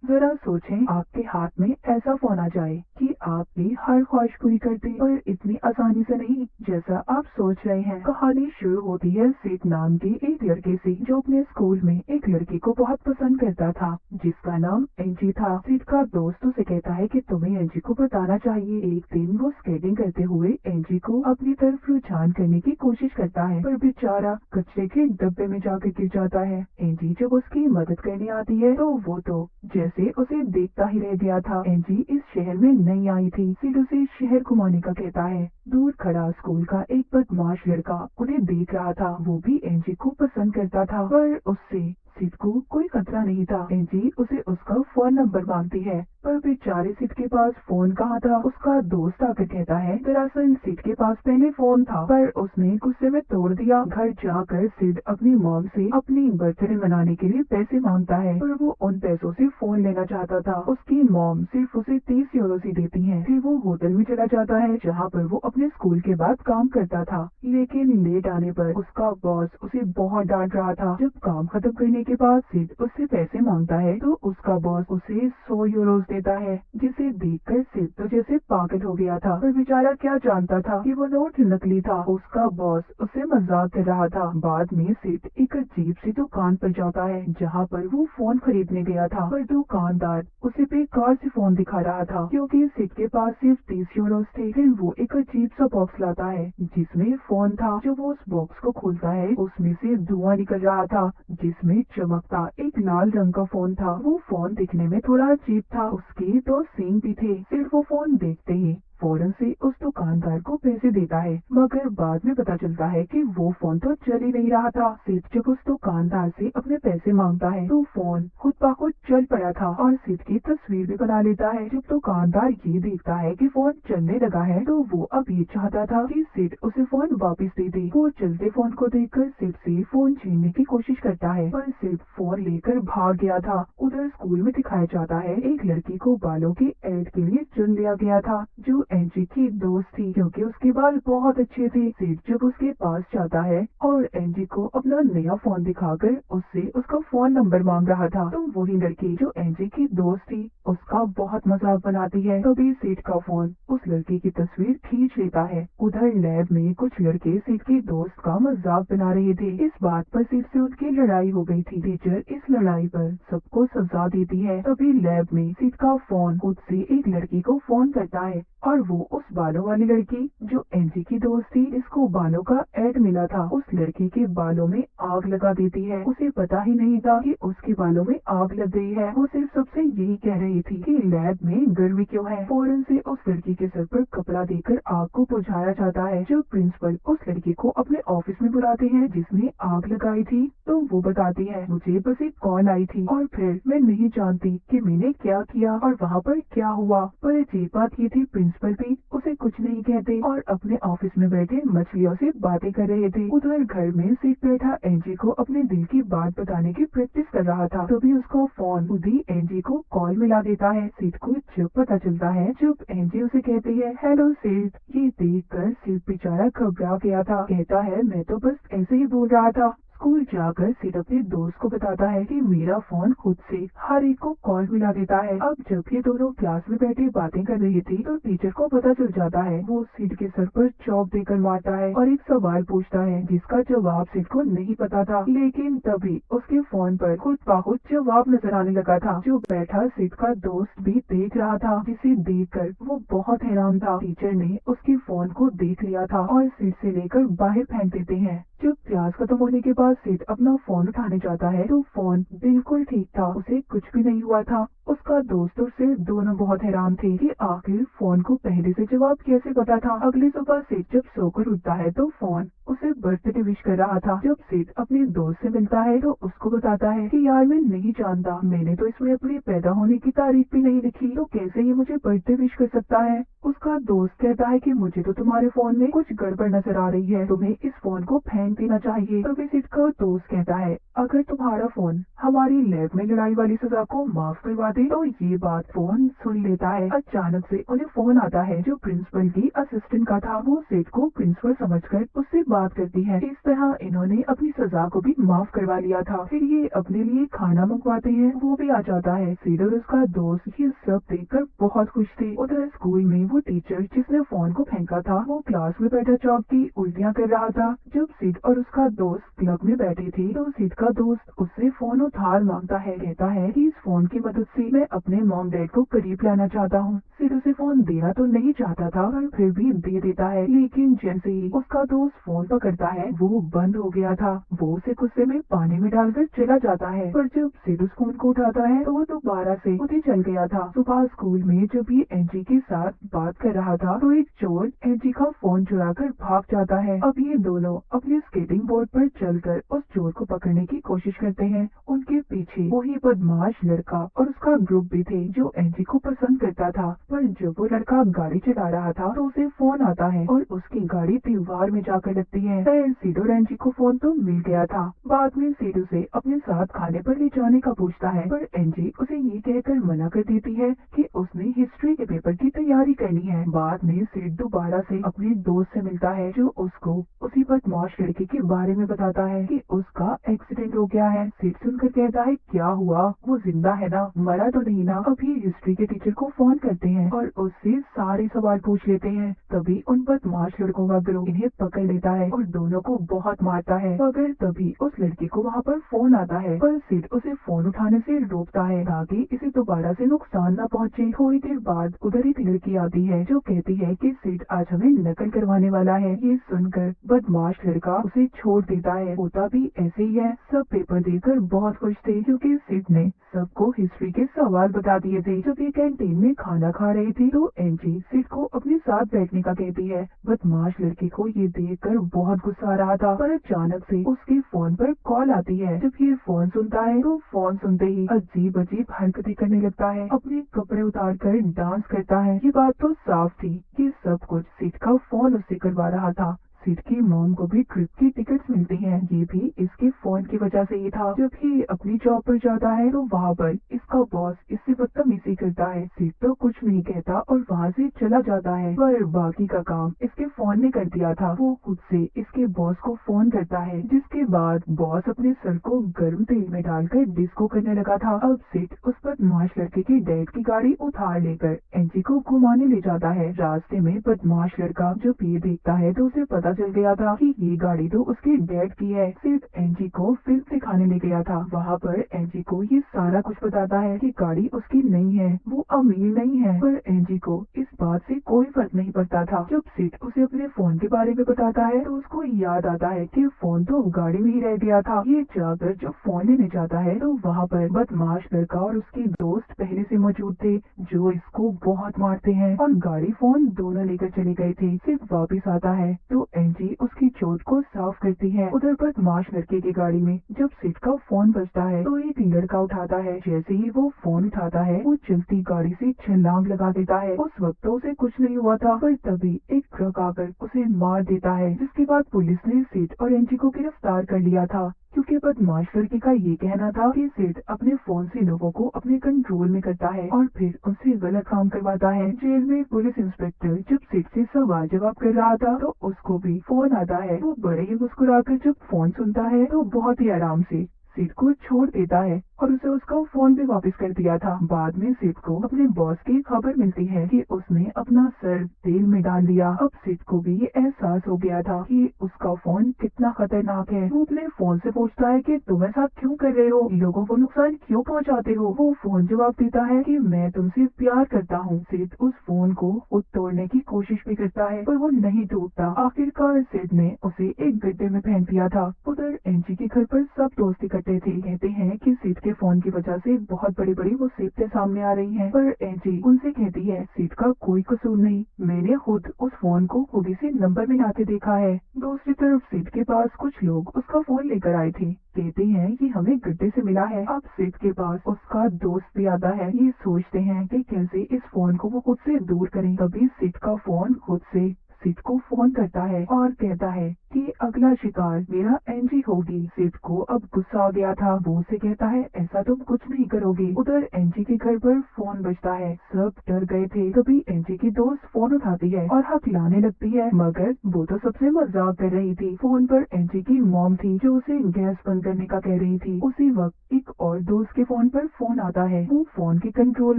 जरा सोचें, आपके हाथ में ऐसा फोन आ जाए कि आपकी हर ख्वाहिश पूरी कर दे, पर इतनी आसानी से नहीं जैसा आप सोच रहे हैं। कहानी शुरू होती है सिड नाम के एक लड़के से, जो अपने स्कूल में एक लड़की को बहुत पसंद करता था, जिसका नाम एंजी था। सिड का दोस्त उसे कहता है कि तुम्हें एंजी को बताना चाहिए। एक दिन वो स्केटिंग करते हुए एंजी को अपनी तरफ रुझान करने की कोशिश करता है, पर बेचारा कचरे के डब्बे में जाकर गिर जाता है। एंजी जब उसकी मदद करने आती है तो वो तो जैसे उसे देखता ही रह गया था। एंजी इस शहर में नई आई थी। सिड उसे शहर घुमाने का कहता है। दूर खड़ा स्कूल का एक बदमाश लड़का उन्हें देख रहा था। वो भी एंजी को पसंद करता था, पर उससे सिड को कोई खतरा नहीं था। एंजी उसे उसका फोन नंबर मांगती है, पर बेचारे सिड के पास फोन कहाँ था। उसका दोस्त आकर कहता है, दरअसल सिड के पास पहले फोन था, पर उसने गुस्से में तोड़ दिया। घर जाकर सिड अपनी मॉम से अपनी बर्थडे मनाने के लिए पैसे मांगता है, पर वो उन पैसों से फोन लेना चाहता था। उसकी मॉम सिर्फ उसे 30 यूरो ही देती है। फिर वो होटल में चला जाता है, जहाँ पर वो अपने स्कूल के बाद काम करता था। लेकिन लेट आने पर उसका बॉस उसे बहुत डांट रहा था। जब काम खत्म करने के बाद सिड उससे पैसे मांगता है, तो उसका बॉस उसे 100 यूरो देता है, जिसे देखकर सिड तो जैसे पागल हो गया था। पर बेचारा क्या जानता था कि वो नोट नकली था। उसका बॉस उसे मजाक कर रहा था। बाद में सिड एक अजीब सी दुकान पर जाता है, जहाँ पर वो फोन खरीदने गया था, पर दुकानदार उसे बेकार से फोन दिखा रहा था, क्योंकि सिड के पास सिर्फ 30 यूरो थे। फिर वो एक अजीब सा बॉक्स लाता है, जिसमें फोन था। जब वो उस बॉक्स को खोलता है, उसमें से धुआं निकल रहा था, जिसमें चमकता एक लाल रंग का फोन था। वो फोन दिखने में थोड़ा अजीब था, उसके दो सींग भी थे। सिर्फ वो फोन देखते ही फौरन से उस दुकानदार को पैसे देता है, मगर बाद में पता चलता है कि वो फोन तो चल ही नहीं रहा था। सिड जब उस दुकानदार से अपने पैसे मांगता है, तो फोन खुद ब खुद चल पड़ा था और सिड की तस्वीर भी बना लेता है। जब दुकानदार ये देखता है कि फोन चलने लगा है, तो वो अब ये चाहता था कि सिड उसे फोन वापस दे दे। वो चलते फोन को देखकर सिड से फोन छीनने की कोशिश करता है, पर सिड फोन लेकर भाग गया था। उधर स्कूल में दिखाया जाता है, एक लड़की को बालों के एड के लिए चुन लिया गया था, जो एंजी की दोस्त थी, क्योंकि उसके बाल बहुत अच्छे थे। सिड जब उसके पास जाता है और एंजी को अपना नया फोन दिखाकर उससे उसका फोन नंबर मांग रहा था, तो वही लड़की जो एंजी की दोस्त थी उसका बहुत मजाक बनाती है। तभी सिड का फोन उस लड़की की तस्वीर खींच लेता है। उधर लैब में कुछ लड़के सिड की दोस्त का मजाक बना रहे थे। इस बात पर सिड से उनकी लड़ाई हो गई थी। टीचर इस लड़ाई पर सबको सजा देती है। तभी लैब में सिड का फोन खुद से एक लड़की को फोन करता है, और वो उस बालों वाली लड़की जो एंजी की दोस्त थी, इसको बालों का एड मिला था, उस लड़की के बालों में आग लगा देती है। उसे पता ही नहीं था कि उसके बालों में आग लग गई है। वो सिर्फ सबसे यही कह रही थी कि लैब में गर्मी क्यों है। फौरन से उस लड़की के सर पर कपड़ा देकर आग को बुझाया जाता है। जब प्रिंसिपल उस लड़की को अपने ऑफिस में बुलाते हैं जिसने आग लगाई थी, तो वो बताती है, मुझे बस एक कॉल आई थी और फिर मैं नहीं जानती कि मैंने क्या किया और वहाँ पर क्या हुआ। पर अजीब बात ये थी, प्रिंसिपल भी उसे कुछ नहीं कहते और अपने ऑफिस में बैठे मछलियों से बातें कर रहे थे। उधर घर में सिड बैठा एंजी को अपने दिल की बात बताने की प्रैक्टिस कर रहा था। तभी उसका फोन खुद ही एंजी को कॉल मिला देता है। सिड को जब पता चलता है, जब एंजी उसे कहती है, हेलो सिड, ये देखकर सिड बेचारा घबरा गया था। कहता है, मैं तो बस ऐसे ही बोल रहा था। स्कूल जाकर सिड अपने दोस्त को बताता है कि मेरा फोन खुद से हर एक को कॉल मिला देता है। अब जब ये दोनों क्लास में बैठे बातें कर रही थी, तो टीचर को पता चल जाता है। वो सिड के सर पर चौक देकर मारता है और एक सवाल पूछता है, जिसका जवाब सिड को नहीं पता था। लेकिन तभी उसके फोन पर खुद ब खुद जवाब नजर आने लगा था, जो बैठा सिड का दोस्त भी देख रहा था, जिसे देखकर वो बहुत हैरान था। टीचर ने उसके फोन को देख लिया था और सिड से लेकर बाहर फेंक देते हैं। जब क्लास खत्म होने के बाद सिड अपना फोन उठाने जाता है, तो फोन बिल्कुल ठीक था, उसे कुछ भी नहीं हुआ था। उसका दोस्त और सिड दोनों बहुत हैरान थे कि आखिर फोन को पहले से जवाब कैसे पता था। अगली सुबह सिड जब सोकर उठता है, तो फोन उसे बर्थडे विश कर रहा था। जब सिड अपने दोस्त से मिलता है, तो उसको बताता है कि यार मैं नहीं जानता, मैंने तो इसमें अपने पैदा होने की तारीख भी नहीं लिखी, तो कैसे ये मुझे बर्थडे विश कर सकता है। उसका दोस्त कहता है कि मुझे तो तुम्हारे फोन में कुछ गड़बड़ नजर आ रही है, तुम्हें इस फोन को फेंक देना चाहिए। तभी सिड का दोस्त कहता है, अगर तुम्हारा फोन हमारी लैब में लड़ाई वाली सजा को माफ करवा दे। तो ये बात फोन सुन लेता है। अचानक से उन्हें फोन आता है जो प्रिंसिपल की असिस्टेंट का था। वो सिड को प्रिंसिपल समझकर उससे बात करती है। इस तरह इन्होंने अपनी सजा को भी माफ करवा लिया था। फिर ये अपने लिए खाना मंगवाते हैं। वो भी आ जाता है। सिड और उसका दोस्त ये सब देखकर बहुत खुश थे। उधर स्कूल में वो टीचर जिसने फोन को फेंका था वो क्लास में बैठा चौक की उल्टियाँ कर रहा था। जब सिड और उसका दोस्त क्लब में बैठे थे तो सिड का दोस्त उससे फोन उधार मांगता है। कहता है कि इस फोन की मदद से मैं अपने मॉम डैड को करीब लाना चाहता हूँ। सिड उसे फोन देना तो नहीं चाहता था पर फिर भी दे देता है। लेकिन जैसे ही उसका दोस्त फोन पकड़ता है वो बंद हो गया था। वो उसे गुस्से में पानी में डालकर चला जाता है। पर जब सिड उस फोन को उठाता है तो वो दोबारा से उसे चल गया था। सुबह स्कूल में जब ये एंजी के साथ बात कर रहा था तो एक चोर एंजी का फोन चुराकर भाग जाता है। अब ये दोनों अपने स्केटिंग बोर्ड पर चलकर उस चोर को पकड़ने की कोशिश करते हैं। उनके पीछे वही बदमाश लड़का और उसका ग्रुप भी थे जो एंजी को पसंद करता था। पर जब वो लड़का गाड़ी चला रहा था तो उसे फोन आता है और उसकी गाड़ी दीवार में जाकर लगती है। सिड और एंजी को फोन तो मिल गया था। बाद में सिड उसे अपने साथ खाने पर ले जाने का पूछता है पर एंजी उसे ये कहकर मना कर देती है कि उसने हिस्ट्री के पेपर की तैयारी करनी है। बाद में सिड दोबारा से अपने दोस्त से मिलता है जो उसको उसी बदमाश लड़के के बारे में बताता है कि उसका एक्सीडेंट हो गया है। सिड सुनकर कहता है क्या हुआ, वो जिंदा है ना, मरा तो नहीं ना। अभी हिस्ट्री के टीचर को फोन करते हैं और उससे सारे सवाल पूछ लेते हैं। तभी उन बदमाश लड़कों का गिरोह इन्हें पकड़ लेता है और दोनों को बहुत मारता है। मगर तभी उस लड़के को वहाँ पर फोन आता है पर सिड उसे फोन उठाने से रोकता है ताकि इसे दोबारा से नुकसान न पहुँचे। थोड़ी देर बाद उधर एक लड़की आती है जो कहती है कि सिड आज हमें नकल करवाने वाला है। ये सुनकर बदमाश लड़का उसे छोड़ देता है। होता भी ऐसे ही है। सब पेपर देकर बहुत खुश थे क्योंकि सिड ने सबको हिस्ट्री के सवाल बता दिए थे। जब ये कैंटीन में खाना खा रही थी तो एंजी सिड को अपने साथ बैठने का कहती है। बदमाश लड़के को ये देखकर बहुत गुस्सा आ रहा था पर अचानक से उसके फोन पर कॉल आती है। जब ये फोन सुनता है तो फोन सुनते ही अजीब अजीब हरकतें करने लगता है। अपने कपड़े उतार कर डांस करता है। ये बात तो साफ थी कि सब कुछ सिड का फोन उससे करवा रहा था। सिड की मॉम को भी ट्रिप की टिकट्स मिलती हैं। ये भी इसके फोन की वजह से ही था। जब ये अपनी जॉब पर जाता है तो वहाँ पर इसका बॉस इससे बदतमीजी करता है। सिड तो कुछ नहीं कहता और वहाँ से चला जाता है पर बाकी का काम इसके फोन ने कर दिया था। वो खुद से इसके बॉस को फोन करता है जिसके बाद बॉस अपने सर को गर्म तेल में डालकर डिस्को करने लगा था। अब सिड उस बदमाश लड़के के डैड की गाड़ी उधार लेकर एंजी को घुमाने ले जाता है। रास्ते में बदमाश लड़का जब ये देखता है तो उसे पता चल गया था कि ये गाड़ी तो उसके डैड की है। सिड एंजी को फिल्म दिखाने ले गया था। वहाँ पर एंजी को ये सारा कुछ बताता है कि गाड़ी उसकी नहीं है, वो अमीर नहीं है। पर एंजी को इस बात से कोई फर्क नहीं पड़ता था। जब सिड उसे अपने फोन के बारे में बताता है तो उसको याद आता है कि फोन तो गाड़ी में ही रह गया था। ये जाकर जब फोन लेने जाता है तो वहाँ पर बदमाश लड़का और उसके दोस्त पहले से मौजूद थे जो इसको बहुत मारते हैं और गाड़ी फोन दोनों लेकर चले गए थे। सिड वापिस आता है तो एंजी उसकी चोट को साफ करती है। उधर बदमाश लड़के की गाड़ी में जब सिड का फोन बजता है तो एक लड़का उठाता है। जैसे ही वो फोन उठाता है वो चलती गाड़ी से छलांग लगा देता है। उस वक्त तो उसे कुछ नहीं हुआ था पर तभी एक ट्रक आकर उसे मार देता है जिसके बाद पुलिस ने सिड और एंजी को गिरफ्तार कर लिया था क्योंकि बदमाश लड़के का ये कहना था कि सिड अपने फोन से लोगों को अपने कंट्रोल में करता है और फिर उनसे गलत काम करवाता है। जेल में पुलिस इंस्पेक्टर जब सिड से सवाल जवाब कर रहा था तो उसको भी फोन आता है। वो बड़े ही मुस्कुराकर जब फोन सुनता है तो बहुत ही आराम से सिड को छोड़ देता है और उसे उसका फोन भी वापस कर दिया था। बाद में सिड को अपने बॉस की खबर मिलती है कि उसने अपना सर तेल में डाल दिया। अब सिड को भी ये एहसास हो गया था कि उसका फोन कितना खतरनाक है। वो अपने फोन से पूछता है कि तुम ऐसा क्यों कर रहे हो, लोगों को नुकसान क्यों पहुंचाते हो। वो फोन जवाब देता है कि मैं तुमसे प्यार करता हूँ। सिड उस फोन को खुद तोड़ने की कोशिश भी करता है पर वो नहीं टूटता। आखिरकार सिड ने उसे एक गड्ढे में फेंक दिया था। उधर एंजी के घर पर सब दोस्त इकट्ठे थे। कहते हैं कि सिड के फोन की वजह से बहुत बड़ी बड़ी मुसीबतें सामने आ रही हैं। पर एंजी उनसे कहती है सिड का कोई कसूर नहीं, मैंने खुद उस फोन को खुद ही से नंबर मिलाते देखा है। दूसरी तरफ सिड के पास कुछ लोग उसका फोन लेकर आए थे। कहते हैं कि हमें गड्ढे से मिला है। अब सिड के पास उसका दोस्त भी आता है। ये सोचते हैं कि कैसे इस फोन को वो खुद से दूर करें। तभी सिड का फोन खुद से सिड को फोन करता है और कहता है कि अगला शिकार मेरा एंजी होगी। सिड को अब गुस्सा आ गया था। वो उसे कहता है ऐसा तुम कुछ नहीं करोगे। उधर एंजी के घर पर फोन बजता है। सब डर गए थे। तभी एंजी की दोस्त फोन उठाती है और हकलाने लगती है, मगर वो तो सबसे मजाक कर रही थी। फोन पर एंजी की मॉम थी जो उसे गैस बंद करने का कह रही थी। उसी वक्त एक और दोस्त के फोन पर फोन आता है। वो फोन के कंट्रोल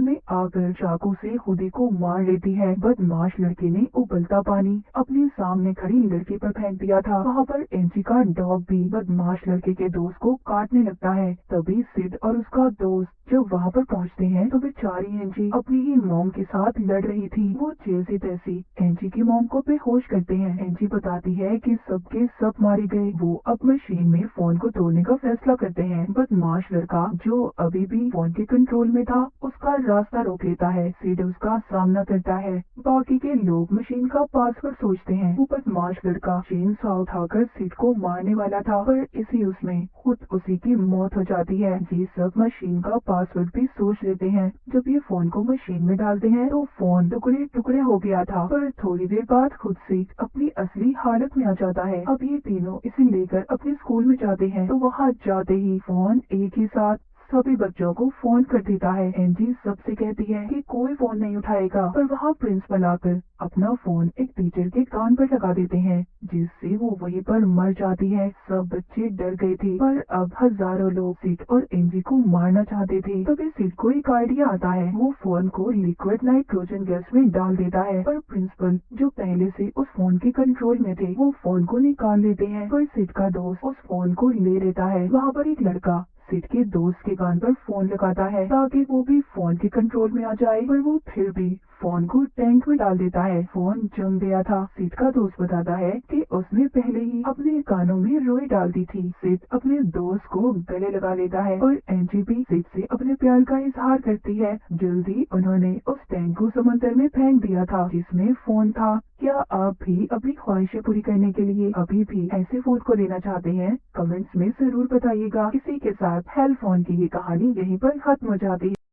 में आकर चाकू से खुदी को मार लेती है। बदमाश लड़के ने उबलता पानी अपने सामने खड़ी लड़की पर फेंक दिया था। वहाँ पर एंजी का डॉग भी बदमाश लड़के के दोस्त को काटने लगता है। तभी सिड और उसका दोस्त जब वहाँ पर पहुँचते हैं तो बेचारी एंजी अपनी ही मॉम के साथ लड़ रही थी। वो जैसी तैसी एंजी की मॉम को बेहोश करते हैं। एंजी बताती है कि सबके सब मारे गए। वो अब मशीन में फोन को तोड़ने का फैसला करते हैं। बदमाश लड़का जो अभी भी फोन के कंट्रोल में था उसका रास्ता रोक लेता है। सिड उसका सामना करता है। बाकी के लोग मशीन का पासवर्ड सोचते हैं। वो बदमाश लड़का चेन सॉ उठाकर सिड को मारने वाला था, पर इसी उसमें खुद उसी की मौत हो जाती है। ये सब मशीन का पासवर्ड भी सोच लेते हैं। जब ये फोन को मशीन में डालते हैं तो फोन टुकड़े टुकड़े हो गया था, पर थोड़ी देर बाद खुद से अपनी असली हालत में आ जाता है। अब ये तीनों इसे लेकर अपने स्कूल में जाते हैं तो वहाँ जाते ही फोन एक ही साथ सभी बच्चों को फोन कर देता है। एंजी सबसे कहती है कि कोई फोन नहीं उठाएगा, पर वहाँ प्रिंसिपल आकर अपना फोन एक टीचर के कान पर लगा देते हैं, जिससे वो वहीं पर मर जाती है। सब बच्चे डर गए थे, पर अब हजारों लोग सिड और एंजी को मारना चाहते थे। तभी सिड को एक आइडिया आता है। वो फोन को लिक्विड नाइट्रोजन गैस में डाल देता है, पर प्रिंसिपल जो पहले से उस फोन के कंट्रोल में थे वो फोन को निकाल लेते हैं। पर सिड का दोस्त उस फोन को ले लेता है। वहाँ पर एक लड़का सिड के दोस्त के कान पर फोन लगाता है ताकि वो भी फोन के कंट्रोल में आ जाए, पर वो फिर भी फोन को टैंक में डाल देता है। फोन जम गया था। सिड का दोस्त बताता है कि उसने पहले ही अपने कानों में रुई डाल दी थी। सिड अपने दोस्त को गले लगा लेता है और एंजी भी सिड से अपने प्यार का इजहार करती है। जल्दी उन्होंने उस टैंक को समंदर में फेंक दिया था जिसमें फोन था। क्या आप भी अपनी ख्वाहिशें पूरी करने के लिए अभी भी ऐसे फोन को लेना चाहते हैं? कमेंट्स में जरूर बताइएगा। इसी के साथ हेल फोन की ये कहानी यहीं पर खत्म हो जाती है।